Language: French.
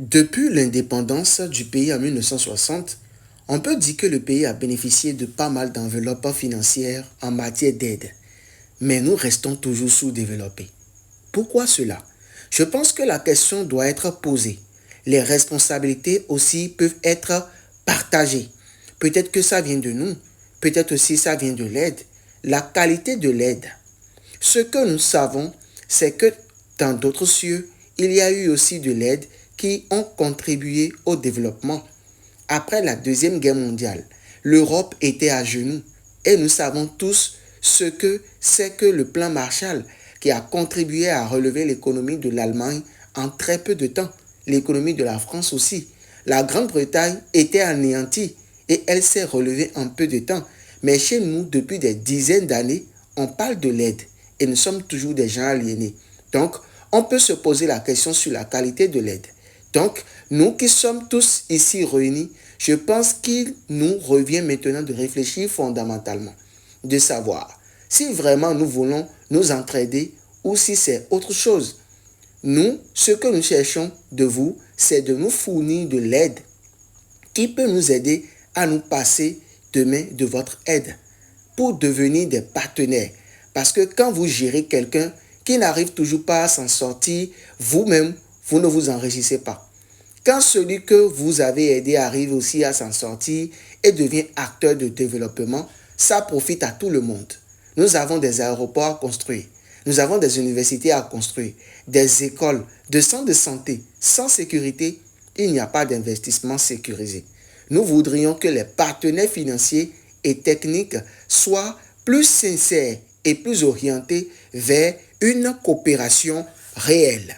Depuis l'indépendance du pays en 1960, on peut dire que le pays a bénéficié de pas mal d'enveloppes financières en matière d'aide, mais nous restons toujours sous-développés. Pourquoi cela? Je pense que la question doit être posée. Les responsabilités aussi peuvent être partagées. Peut-être que ça vient de nous, peut-être aussi ça vient de l'aide. La qualité de l'aide. Ce que nous savons, c'est que dans d'autres cieux, il y a eu aussi de l'aide qui ont contribué au développement. Après la Deuxième Guerre mondiale, l'Europe était à genoux et nous savons tous ce que c'est que le plan Marshall qui a contribué à relever l'économie de l'Allemagne en très peu de temps, l'économie de la France aussi. La Grande-Bretagne était anéantie et elle s'est relevée en peu de temps. Mais chez nous, depuis des dizaines d'années, on parle de l'aide et nous sommes toujours des gens aliénés. Donc, on peut se poser la question sur la qualité de l'aide. Donc, nous qui sommes tous ici réunis, je pense qu'il nous revient maintenant de réfléchir fondamentalement, de savoir si vraiment nous voulons nous entraider ou si c'est autre chose. Nous, ce que nous cherchons de vous, c'est de nous fournir de l'aide qui peut nous aider à nous passer demain de votre aide pour devenir des partenaires. Parce que quand vous gérez quelqu'un qui n'arrive toujours pas à s'en sortir, vous-même, vous ne vous enrichissez pas. Quand celui que vous avez aidé arrive aussi à s'en sortir et devient acteur de développement, ça profite à tout le monde. Nous avons des aéroports à construire, nous avons des universités à construire, des écoles, des centres de santé. Sans sécurité, il n'y a pas d'investissement sécurisé. Nous voudrions que les partenaires financiers et techniques soient plus sincères et plus orientés vers une coopération réelle.